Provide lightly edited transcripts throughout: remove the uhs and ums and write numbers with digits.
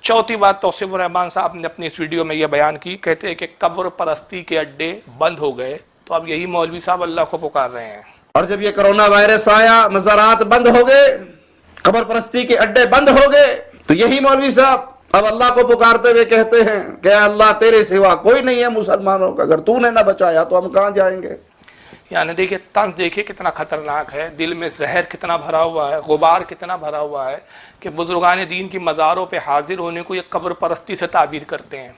چوتھی بات توصیف الرحمان صاحب نے اپنی اس ویڈیو میں یہ بیان کی، کہتے ہیں کہ قبر پرستی کے اڈے بند ہو گئے، تو اب یہی مولوی صاحب اللہ کو پکار رہے ہیں۔ اور جب یہ کرونا وائرس آیا، مزارات بند ہو گئے، قبر پرستی کے اڈے بند ہو گئے، تو یہی مولوی صاحب اب اللہ کو پکارتے ہوئے کہتے ہیں کہ اے اللہ تیرے سوا کوئی نہیں ہے مسلمانوں کا، اگر تو نے نہ بچایا تو ہم کہاں جائیں گے؟ یعنی دیکھیں طنز دیکھیں کتنا خطرناک ہے، دل میں زہر کتنا بھرا ہوا ہے، غبار کتنا بھرا ہوا ہے کہ بزرگان دین کی مزاروں پہ حاضر ہونے کو یہ قبر پرستی سے تعبیر کرتے ہیں،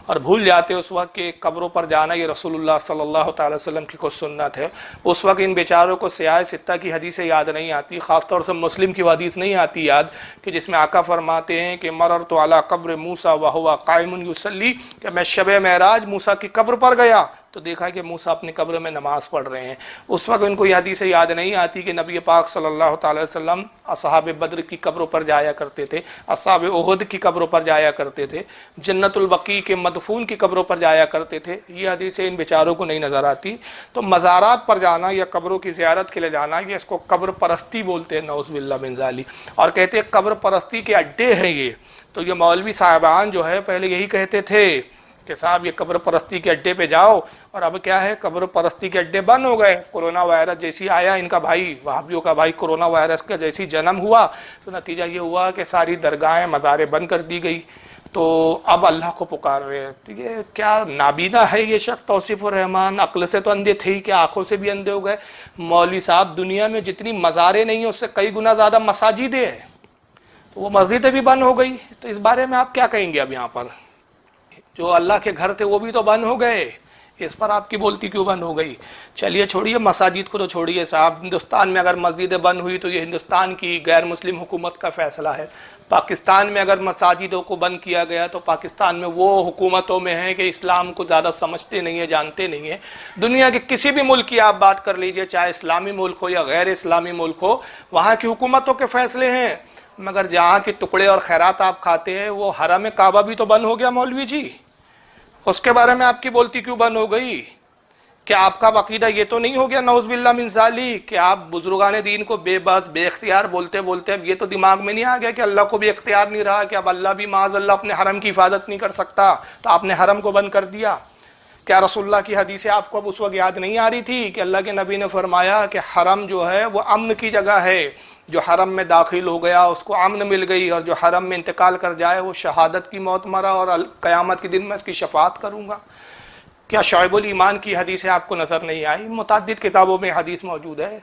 اور بھول جاتے ہیں اس وقت کہ قبروں پر جانا یہ رسول اللہ صلی اللہ تعالی وسلم کی خود سنت ہے۔ اس وقت ان بیچاروں کو سیاہ ستہ کی حدیثیں یاد نہیں آتی، خاص طور سے مسلم کی حدیث نہیں آتی یاد، کہ جس میں آقا فرماتے ہیں کہ مررت علی قبر موسیٰ وہو قائم یصلی، کہ میں شب معراج موسیٰ کی قبر پر گیا تو دیکھا کہ موسیٰ اپنی قبر میں نماز پڑھ رہے ہیں۔ اس وقت ان کو یہ حدیثیں یاد نہیں آتی کہ نبی پاک صلی اللہ تعالی وسلم اصحاب بدر کی قبروں پر جایا کرتے تھے، اصحاب احد کی قبروں پر جایا کرتے تھے، جنت البقیع کے مدفون کی قبروں پر جایا کرتے تھے، یہ حدیثیں ان بیچاروں کو نہیں نظر آتی۔ تو مزارات پر جانا یا قبروں کی زیارت کے لیے جانا، یہ اس کو قبر پرستی بولتے ہیں، نعوذ باللہ من ذالک، اور کہتے ہیں قبر پرستی کے اڈے ہیں یہ۔ تو یہ مولوی صاحبان جو ہے پہلے یہی کہتے تھے کہ صاحب یہ قبر پرستی کے اڈے پہ جاؤ، اور اب کیا ہے قبر پرستی کے اڈے بند ہو گئے۔ کرونا وائرس جیسی آیا، ان کا بھائی وہابیوں کا بھائی کرونا وائرس کا جیسی جنم ہوا تو نتیجہ یہ ہوا کہ ساری درگاہیں مزاریں بند کر دی گئی، تو اب اللہ کو پکار رہے ہیں۔ تو یہ کیا نابینا ہے یہ شخص توصیف الرحمان، عقل سے تو اندھے تھے ہی کہ آنکھوں سے بھی اندھے ہو گئے۔ مولوی صاحب دنیا میں جتنی مزاریں نہیں ہیں اس سے کئی گنا زیادہ مساجدیں ہیں، تو وہ مسجدیں بھی بند ہو گئی، تو اس بارے میں آپ کیا کہیں گے؟ اب یہاں پر جو اللہ کے گھر تھے وہ بھی تو بند ہو گئے، اس پر آپ کی بولتی کیوں بند ہو گئی؟ چلیے چھوڑیے مساجد کو، تو چھوڑیے صاحب، ہندوستان میں اگر مسجدیں بند ہوئی تو یہ ہندوستان کی غیر مسلم حکومت کا فیصلہ ہے۔ پاکستان میں اگر مساجدوں کو بند کیا گیا تو پاکستان میں وہ حکومتوں میں ہیں کہ اسلام کو زیادہ سمجھتے نہیں ہیں، جانتے نہیں ہیں۔ دنیا کے کسی بھی ملک کی آپ بات کر لیجئے، چاہے اسلامی ملک ہو یا غیر اسلامی ملک ہو، وہاں کی حکومتوں کے فیصلے ہیں، مگر جہاں کے ٹکڑے اور خیرات آپ کھاتے ہیں وہ حرم کعبہ بھی تو بند ہو گیا مولوی جی، اس کے بارے میں آپ کی بولتی کیوں بند ہو گئی؟ کیا آپ کا عقیدہ یہ تو نہیں ہو گیا نعوذ باللہ من ذالک کہ آپ بزرگان دین کو بے بس بے اختیار بولتے بولتے اب یہ تو دماغ میں نہیں آ گیا کہ اللہ کو بھی اختیار نہیں رہا، کہ اب اللہ بھی معاذ اللہ اپنے حرم کی حفاظت نہیں کر سکتا، تو آپ نے حرم کو بند کر دیا؟ کیا رسول اللہ کی حدیثیں آپ کو اب اس وقت یاد نہیں آ رہی تھی کہ اللہ کے نبی نے فرمایا کہ حرم جو ہے وہ امن کی جگہ ہے، جو حرم میں داخل ہو گیا اس کو امن مل گئی، اور جو حرم میں انتقال کر جائے وہ شہادت کی موت مرا، اور قیامت کے دن میں اس کی شفاعت کروں گا۔ کیا شعب الایمان کی حدیثیں آپ کو نظر نہیں آئی؟ متعدد کتابوں میں حدیث موجود ہے۔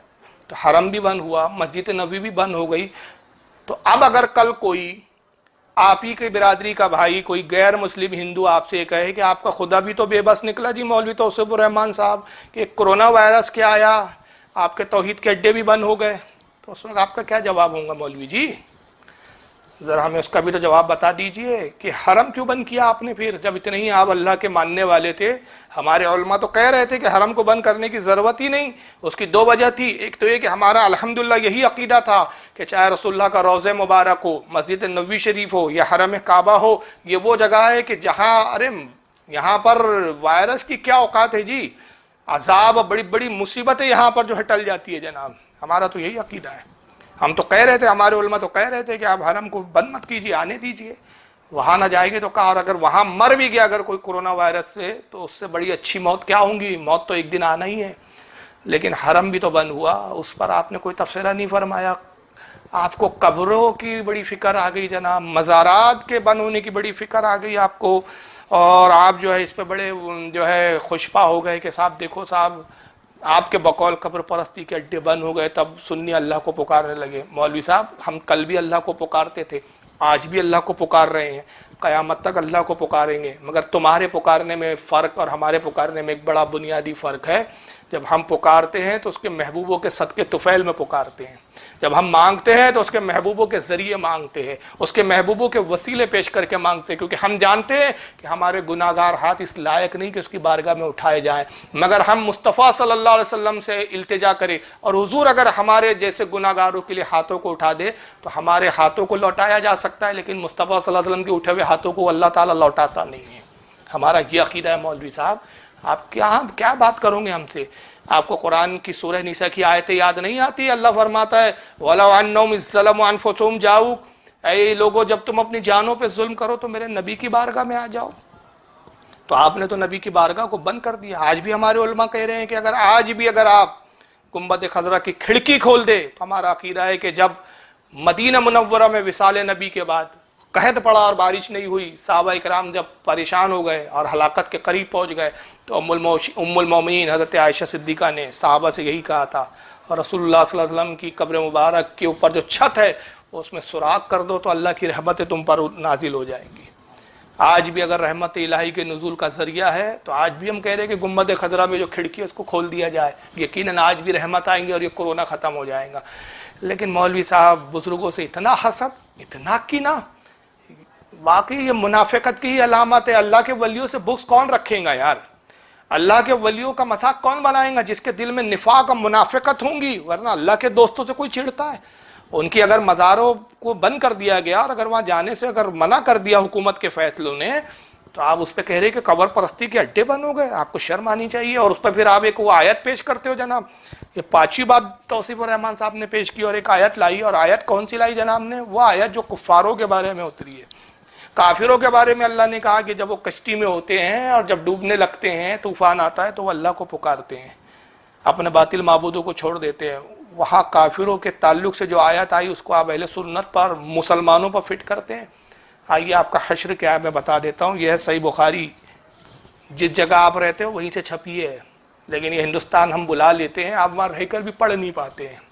تو حرم بھی بند ہوا، مسجد نبوی بھی بند ہو گئی، تو اب اگر کل کوئی آپ ہی کی برادری کا بھائی، کوئی غیر مسلم ہندو آپ سے کہے کہ آپ کا خدا بھی تو بے بس نکلا جی مولوی توصیف الرحمان صاحب، کہ کرونا وائرس کیا آیا، آپ کے توحید کے اڈے بھی بند ہو گئے، تو اس وقت آپ کا کیا جواب ہوگا مولوی جی؟ ذرا ہمیں اس کا بھی تو جواب بتا دیجئے کہ حرم کیوں بند کیا آپ نے پھر، جب اتنے ہی آپ اللہ کے ماننے والے تھے؟ ہمارے علماء تو کہہ رہے تھے کہ حرم کو بند کرنے کی ضرورت ہی نہیں، اس کی دو وجہ تھی، ایک تو یہ کہ ہمارا الحمدللہ یہی عقیدہ تھا کہ چاہے رسول اللہ کا روضہ مبارک ہو، مسجد نبوی شریف ہو یا حرم کعبہ ہو، یہ وہ جگہ ہے کہ جہاں یہاں پر وائرس کی کیا اوقات ہے جی، عذاب بڑی بڑی مصیبتیں یہاں پر جو ہے ٹل جاتی ہے جناب، ہمارا تو یہی عقیدہ ہے۔ ہم تو کہہ رہے تھے، ہمارے علماء تو کہہ رہے تھے کہ آپ حرم کو بند مت کیجیے، آنے دیجیے، وہاں نہ جائیں گے تو کہا، اور اگر وہاں مر بھی گیا اگر کوئی کرونا وائرس سے تو اس سے بڑی اچھی موت کیا ہوں گی، موت تو ایک دن آنا ہی ہے۔ لیکن حرم بھی تو بند ہوا، اس پر آپ نے کوئی تبصرہ نہیں فرمایا۔ آپ کو قبروں کی بڑی فکر آ گئی جناب، مزارات کے بند ہونے کی بڑی فکر آ گئی آپ کو، اور آپ جو ہے اس پہ بڑے جو ہے خوشپا ہو گئے کہ صاحب دیکھو صاحب آپ کے بقول قبر پرستی کے اڈے بند ہو گئے، تب سنی اللہ کو پکارنے لگے۔ مولوی صاحب ہم کل بھی اللہ کو پکارتے تھے، آج بھی اللہ کو پکار رہے ہیں، قیامت تک اللہ کو پکاریں گے، مگر تمہارے پکارنے میں فرق اور ہمارے پکارنے میں ایک بڑا بنیادی فرق ہے۔ جب ہم پکارتے ہیں تو اس کے محبوبوں کے صدقے طفیل میں پکارتے ہیں، جب ہم مانگتے ہیں تو اس کے محبوبوں کے ذریعے مانگتے ہیں، اس کے محبوبوں کے وسیلے پیش کر کے مانگتے ہیں، کیونکہ ہم جانتے ہیں کہ ہمارے گناہگار ہاتھ اس لائق نہیں کہ اس کی بارگاہ میں اٹھائے جائیں، مگر ہم مصطفیٰ صلی اللہ علیہ وسلم سے التجا کریں، اور حضور اگر ہمارے جیسے گناہگاروں کے لیے ہاتھوں کو اٹھا دے تو ہمارے ہاتھوں کو لوٹایا جا سکتا ہے، لیکن مصطفیٰ صلی اللہ علیہ وسلم کے اٹھے ہوئے ہاتھوں کو اللہ تعالیٰ لوٹاتا نہیں ہے۔ ہمارا یہ عقیدہ ہے مولوی صاحب، آپ کیا بات کرو گے ہم سے؟ آپ کو قرآن کی سورہ نساء کی آیتیں یاد نہیں آتی؟ اللہ فرماتا ہے وَلَوْ أَنَّهُمْ إِذْ ظَلَمُوا أَنفُسَهُمْ جَاءُوكَ، اے لوگوں جب تم اپنی جانوں پہ ظلم کرو تو میرے نبی کی بارگاہ میں آ جاؤ. تو آپ نے تو نبی کی بارگاہ کو بند کر دیا. آج بھی ہمارے علماء کہہ رہے ہیں کہ اگر آپ گنبد خضرا کی کھڑکی کھول دے تو ہمارا عقیدہ ہے کہ جب مدینہ منورہ میں وصال نبی کے بعد قحط پڑا اور بارش نہیں ہوئی، صحابہ اکرام جب پریشان ہو گئے اور ہلاکت کے قریب پہنچ گئے، تو ام المومنین حضرت عائشہ صدیقہ نے صحابہ سے یہی کہا تھا، اور رسول اللہ صلی اللہ علیہ وسلم کی قبر مبارک کے اوپر جو چھت ہے اس میں سوراخ کر دو تو اللہ کی رحمتیں تم پر نازل ہو جائیں گی. آج بھی اگر رحمت الہی کے نزول کا ذریعہ ہے تو آج بھی ہم کہہ رہے ہیں کہ گنبد خضرا میں جو کھڑکی ہے اس کو کھول دیا جائے، یقیناً آج بھی رحمت آئیں گی اور یہ کورونا ختم ہو جائے گا. لیکن مولوی صاحب بزرگوں سے اتنا حسد، اتنا کینہ، واقعی یہ منافقت کی ہی علامت ہے. اللہ کے ولیوں سے بغض کون رکھیں گا یار؟ اللہ کے ولیوں کا مذاق کون بنائیں گا؟ جس کے دل میں نفاق اور منافقت ہوں گی، ورنہ اللہ کے دوستوں سے کوئی چھڑتا ہے؟ ان کی اگر مزاروں کو بند کر دیا گیا اور اگر وہاں جانے سے اگر منع کر دیا حکومت کے فیصلوں نے، تو آپ اس پہ کہہ رہے کہ قبر پرستی کے اڈے بند ہو گئے. آپ کو شرم آنی چاہیے. اور اس پہ پھر آپ ایک وہ آیت پیش کرتے ہو جناب. یہ پانچویں بات توصیف الرحمان صاحب نے پیش کی اور ایک آیت لائی. اور آیت کون سی لائی جناب نے؟ وہ آیت جو کفاروں کے بارے میں اتری ہے. کافروں کے بارے میں اللہ نے کہا کہ جب وہ کشتی میں ہوتے ہیں اور جب ڈوبنے لگتے ہیں، طوفان آتا ہے، تو وہ اللہ کو پکارتے ہیں، اپنے باطل معبودوں کو چھوڑ دیتے ہیں. وہاں کافروں کے تعلق سے جو آیت آئی اس کو آپ اہل سنت پر، مسلمانوں پر فٹ کرتے ہیں. آئیے آپ کا حشر کیا ہے میں بتا دیتا ہوں. یہ ہے صحیح بخاری. جس جگہ آپ رہتے ہو وہیں سے چھپی ہے، لیکن یہ ہندوستان ہم بلا لیتے ہیں، آپ وہاں رہ کر بھی پڑھ نہیں پاتے ہیں.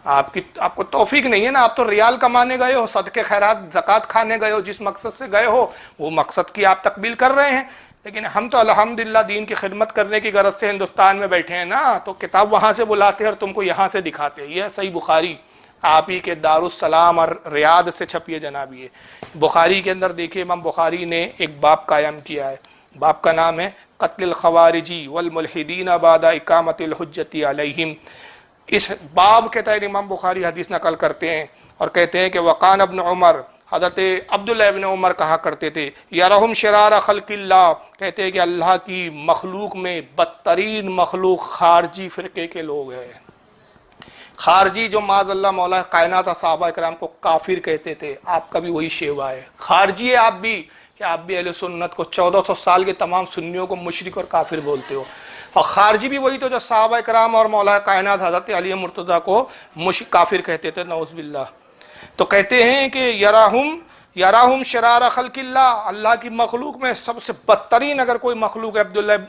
آپ کو توفیق نہیں ہے نا. آپ تو ریال کمانے گئے ہو، صدقے خیرات زکوٰۃ کھانے گئے ہو، جس مقصد سے گئے ہو وہ مقصد کی آپ تکمیل کر رہے ہیں. لیکن ہم تو الحمدللہ دین کی خدمت کرنے کی غرض سے ہندوستان میں بیٹھے ہیں نا، تو کتاب وہاں سے بلاتے ہیں اور تم کو یہاں سے دکھاتے ہیں. یہ صحیح بخاری آپ ہی کے دارالسلام اور ریاض سے چھپی ہے جناب. یہ بخاری کے اندر دیکھیے امام بخاری نے ایک باب قائم کیا ہے. باب کا نام ہے قتل الخوارجی والملحدین بعد اقامت الحجت علیہم. اس باب کے تحت امام بخاری حدیث نقل کرتے ہیں اور کہتے ہیں کہ وقان ابن عمر، حضرت عبداللہ ابن عمر کہا کرتے تھے، یرہم شرار خلق اللہ، کہتے ہیں کہ اللہ کی مخلوق میں بدترین مخلوق خارجی فرقے کے لوگ ہیں. خارجی جو معاذ اللہ مولا کائنات اور صحابہ اکرام کو کافر کہتے تھے، آپ کا بھی وہی شیوا ہے. خارجی ہے آپ بھی، کہ آپ بھی اہل سنت کو 1400 سال کے تمام سنیوں کو مشرک اور کافر بولتے ہو. اور خارجی بھی وہی تو جو صحابہ اکرام اور مولا کائنات حضرت علی مرتضیٰ کو کافر کہتے تھے، نعوذ باللہ. تو کہتے ہیں کہ یراہم شرار خلق اللہ، اللہ کی مخلوق میں سب سے بدترین اگر کوئی مخلوق ہے،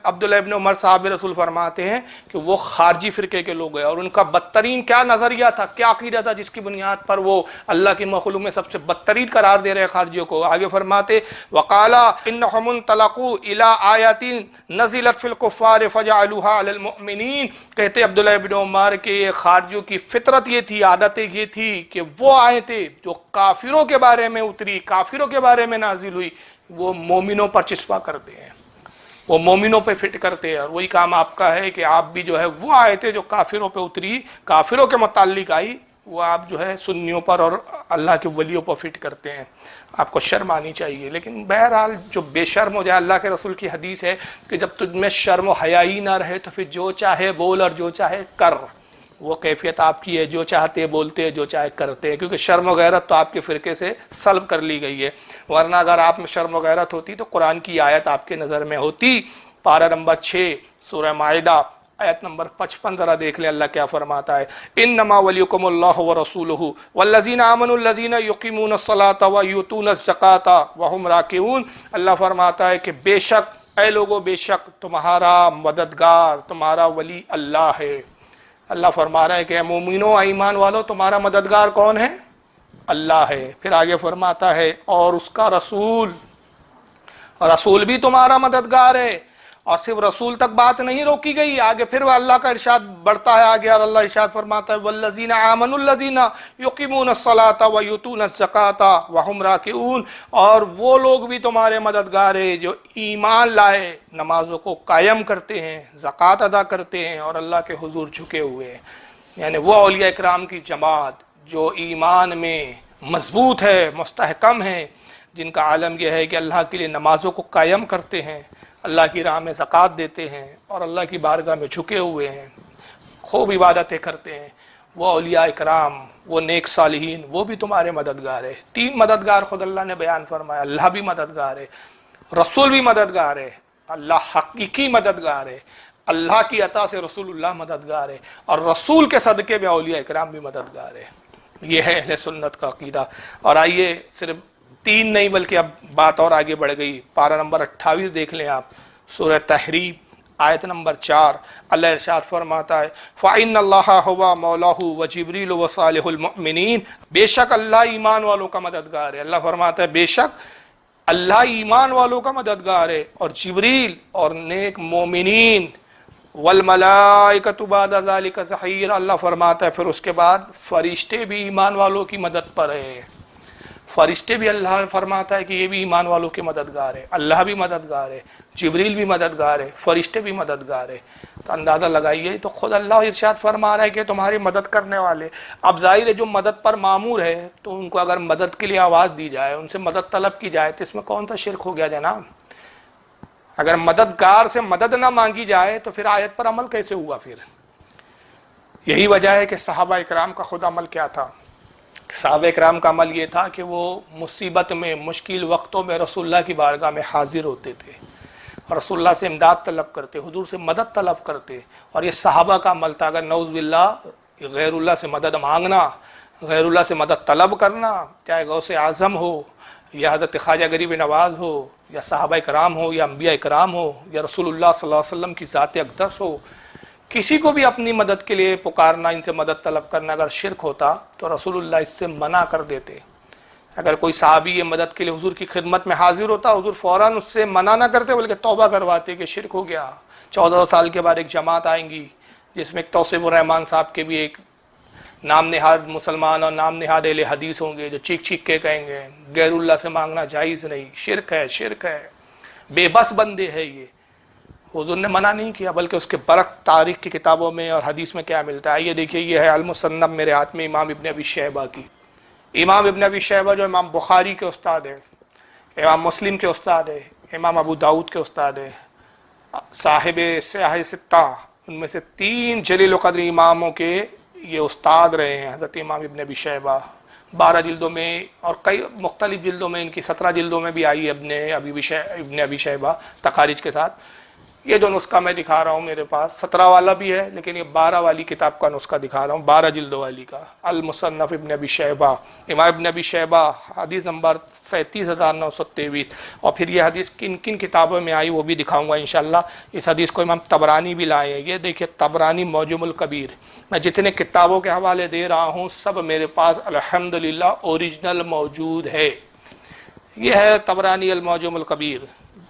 عبداللہ ابن عمر صاحب رسول فرماتے ہیں کہ وہ خارجی فرقے کے لوگ ہیں. اور ان کا بدترین کیا نظریہ تھا، کیا عقیدہ تھا، جس کی بنیاد پر وہ اللہ کی مخلوق میں سب سے بدترین قرار دے رہے خارجیوں کو. آگے فرماتے وقالا انہم انطلقوا الی آیات نزلت فی الکفار فجعلوها علی المؤمنین. کہتے عبداللہ ابن عمر کہ خارجیوں کی فطرت یہ تھی، عادت یہ تھی کہ وہ آئے تھے جو کافروں کے بارے میں اتری، کافروں کے بارے میں نازل ہوئی، وہ مومنوں پر چسپا کرتے ہیں، وہ مومنوں پہ فٹ کرتے ہیں. اور وہی کام آپ کا ہے کہ آپ بھی جو ہے وہ آئے تھے جو کافروں پہ اتری، کافروں کے متعلق آئی، وہ آپ جو ہے سنیوں پر اور اللہ کے ولیوں پر فٹ کرتے ہیں. آپ کو شرم آنی چاہیے. لیکن بہرحال جو بے شرم ہو جائے، اللہ کے رسول کی حدیث ہے کہ جب تجھ میں شرم و حیائی نہ رہے تو پھر جو چاہے بول اور جو چاہے کر. وہ کیفیت آپ کی ہے، جو چاہتے بولتے، جو چاہے کرتے ہیں، کیونکہ شرم و غیرت تو آپ کے فرقے سے سلب کر لی گئی ہے. ورنہ اگر آپ میں شرم و غیرت ہوتی تو قرآن کی آیت آپ کے نظر میں ہوتی. پارہ نمبر 6 سورہ مائدہ آیت نمبر 55 ذرا دیکھ لیں اللہ کیا فرماتا ہے. انما ولیکم اللہ ورسولہ والذین آمنوا الذین یقیمون الصلاۃ ویؤتون الزکاۃ وہم راکعون. اللہ فرماتا ہے کہ بے شک اے لوگو، بے شک تمہارا مددگار، تمہارا ولی اللہ ہے. اللہ فرما رہا ہے کہ اے مومنو، ایمان والو، تمہارا مددگار کون ہے؟ اللہ ہے. پھر آگے فرماتا ہے اور اس کا رسول، رسول بھی تمہارا مددگار ہے. اور صرف رسول تک بات نہیں روکی گئی، آگے پھر وہ اللہ کا ارشاد بڑھتا ہے آگے، اور اللہ ارشاد فرماتا ہے والذین آمنوا الذین یقیمون الصلاۃ ویؤتون الزکاۃ وہم راکعون. اور وہ لوگ بھی تمہارے مددگار ہیں جو ایمان لائے، نمازوں کو قائم کرتے ہیں، زکوٰۃ ادا کرتے ہیں اور اللہ کے حضور جھکے ہوئے ہیں. یعنی وہ اولیاء اکرام کی جماعت جو ایمان میں مضبوط ہے، مستحکم ہے، جن کا عالم یہ ہے کہ اللہ کے لیے نمازوں کو قائم کرتے ہیں، اللہ کی راہ میں زکوٰۃ دیتے ہیں اور اللہ کی بارگاہ میں جھکے ہوئے ہیں، خوب عبادتیں کرتے ہیں. وہ اولیاء اکرام، وہ نیک صالحین، وہ بھی تمہارے مددگار ہے۔ 3 مددگار خود اللہ نے بیان فرمایا، اللہ بھی مددگار ہے، رسول بھی مددگار ہے، اللہ حقیقی مددگار ہے، اللہ کی عطا سے رسول اللہ مددگار ہے، اور رسول کے صدقے میں اولیاء اکرام بھی مددگار ہے۔ یہ ہے اہل سنت کا عقیدہ۔ اور آئیے صرف 3 نہیں بلکہ اب بات اور آگے بڑھ گئی، پارہ نمبر 28 دیکھ لیں آپ، سورہ تحریم آیت نمبر 4، اللہ ارشاد فرماتا ہے فَإِنَّ اللَّهَ هُوَ مَوْلَاهُ وَجِبْرِيلُ وَصَالِحُ الْمُؤْمِنِينَ، بے شک اللہ ایمان والوں کا مددگار ہے۔ اللہ فرماتا ہے بے شک اللہ ایمان والوں کا مددگار ہے، اور جبریل اور نیک مومنین، وَالْمَلَائِكَةُ بَعْدَ ذَلِكَ ظَهِيرٌ، اللہ فرماتا ہے پھر اس کے بعد فرشتے بھی ایمان والوں کی مدد پر ہیں۔ فرشتے بھی اللہ فرماتا ہے کہ یہ بھی ایمان والوں کے مددگار ہے، اللہ بھی مددگار ہے، جبریل بھی مددگار ہے، فرشتے بھی مددگار ہے۔ تو اندازہ لگائیے، تو خود اللہ ارشاد فرما رہا ہے کہ تمہاری مدد کرنے والے۔ اب ظاہر ہے جو مدد پر معمور ہے تو ان کو اگر مدد کے لیے آواز دی جائے، ان سے مدد طلب کی جائے، تو اس میں کون سا شرک ہو گیا جناب؟ اگر مددگار سے مدد نہ مانگی جائے تو پھر آیت پر عمل کیسے ہوا؟ پھر یہی وجہ ہے کہ صحابہ اکرام کا خود عمل کیا تھا۔ صحابہ اکرام کا عمل یہ تھا کہ وہ مصیبت میں، مشکل وقتوں میں رسول اللہ کی بارگاہ میں حاضر ہوتے تھے، اور رسول اللہ سے امداد طلب کرتے، حضور سے مدد طلب کرتے۔ اور یہ صحابہ کا عمل تھا۔ اگر نعوذ باللہ غیر اللہ سے مدد مانگنا، غیر اللہ سے مدد طلب کرنا، چاہے غوث اعظم ہو یا حضرت خواجہ غریب نواز ہو یا صحابہ اکرام ہو یا انبیاء اکرام ہو یا رسول اللہ صلی اللہ علیہ وسلم کی ذات اقدس ہو، کسی کو بھی اپنی مدد کے لیے پکارنا، ان سے مدد طلب کرنا اگر شرک ہوتا تو رسول اللہ اس سے منع کر دیتے۔ اگر کوئی صحابی یہ مدد کے لیے حضور کی خدمت میں حاضر ہوتا، حضور فوراً اس سے منع نہ کرتے بلکہ توبہ کرواتے کہ شرک ہو گیا۔ 14 سال کے بعد ایک جماعت آئیں گی جس میں ایک توصیف الرحمان صاحب کے بھی ایک نام نہاد مسلمان اور نام نہاد اہل حدیث ہوں گے جو چیخ چیخ کے کہیں گے غیر اللہ سے مانگنا جائز نہیں، شرک ہے، شرک ہے، بے بس بندے ہیں یہ۔ حضور نے منع نہیں کیا، بلکہ اس کے برعکس تاریخ کی کتابوں میں اور حدیث میں کیا ملتا ہے، یہ دیکھیے، یہ ہے المصنف میرے ہاتھ میں امام ابن ابی شیبہ کی۔ امام ابن ابی شیبہ جو امام بخاری کے استاد ہیں، امام مسلم کے استاد ہیں، امام ابو داؤد کے استاد ہیں، صاحب سیاح ستہ، ان میں سے 3 جلیل القدر اماموں کے یہ استاد رہے ہیں حضرت امام ابن ابی شیبہ۔ 12 جلدوں میں اور کئی مختلف جلدوں میں، ان کی 17 جلدوں میں بھی آئی ہے ابن ابی شیبہ تخارج کے ساتھ۔ یہ جو نسخہ میں دکھا رہا ہوں میرے پاس 17 والا بھی ہے، لیکن یہ 12 والی کتاب کا نسخہ دکھا رہا ہوں، 12 جلدوں والی کا، المصنف ابن ابی شیبہ، امام ابن ابی شیبہ، حدیث نمبر 37923۔ اور پھر یہ حدیث کن کن کتابوں میں آئی وہ بھی دکھاؤں گا انشاءاللہ۔ اس حدیث کو امام طبرانی بھی لائے ہیں، یہ دیکھیے طبرانی معجم الکبیر۔ میں جتنے کتابوں کے حوالے دے رہا ہوں سب میرے پاس الحمدللہ اوریجنل موجود ہے۔ یہ ہے طبرانی المعجم الکبیر،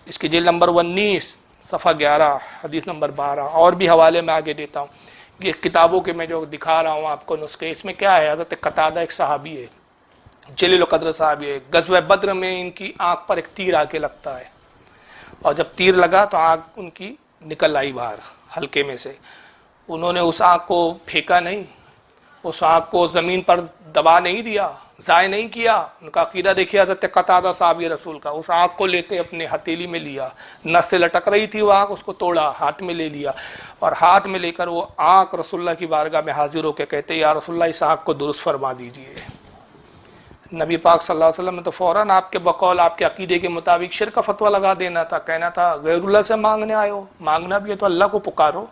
اس کی جلد نمبر 19 صفحہ 11 حدیث نمبر 12، اور بھی حوالے میں آگے دیتا ہوں۔ یہ کتابوں کے میں جو دکھا رہا ہوں آپ کو نسخے، اس میں کیا ہے، حضرت قتادہ ایک صحابی ہے، جلیل القدر صحابی ہے، غزوہ بدر میں ان کی آنکھ پر ایک تیر آ کے لگتا ہے، اور جب تیر لگا تو آنکھ ان کی نکل آئی باہر حلقے میں سے۔ انہوں نے اس آنکھ کو پھینکا نہیں، اس آنکھ کو زمین پر دبا نہیں دیا، ضائع نہیں کیا۔ ان کا عقیدہ دیکھیے حضرت قتادہ صحابی رسول کا، اس آنکھ کو لیتے اپنے ہتھیلی میں لیا، نس سے لٹک رہی تھی وہ آنکھ، اس کو توڑا، ہاتھ میں لے لیا، اور ہاتھ میں لے کر وہ آنکھ رسول اللہ کی بارگاہ میں حاضر ہو کے کہتے یا رسول اللہ اس آنکھ کو درست فرما دیجئے۔ نبی پاک صلی اللہ علیہ وسلم نے تو فوراً آپ کے بقول آپ کے عقیدے کے مطابق شرک کا فتویٰ لگا دینا تھا، کہنا تھا غیر اللہ سے مانگنے آئے ہو، مانگنا بھی ہے تو اللہ کو پکارو،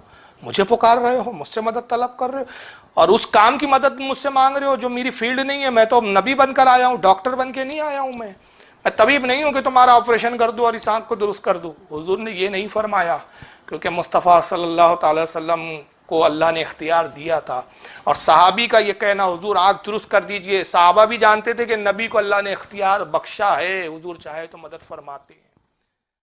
مجھے پکار رہے ہو، مجھ سے مدد طلب کر رہے ہو، اور اس کام کی مدد مجھ سے مانگ رہے ہو جو میری فیلڈ نہیں ہے۔ میں تو نبی بن کر آیا ہوں، ڈاکٹر بن کے نہیں آیا ہوں، میں طبیب نہیں ہوں کہ تمہارا آپریشن کر دوں اور اس آنکھ کو درست کر دوں۔ حضور نے یہ نہیں فرمایا، کیونکہ مصطفیٰ صلی اللہ تعالی وسلم کو اللہ نے اختیار دیا تھا۔ اور صحابی کا یہ کہنا حضور آنکھ درست کر دیجئے، صحابہ بھی جانتے تھے کہ نبی کو اللہ نے اختیار بخشا ہے، حضور چاہے تو مدد فرماتے ہیں۔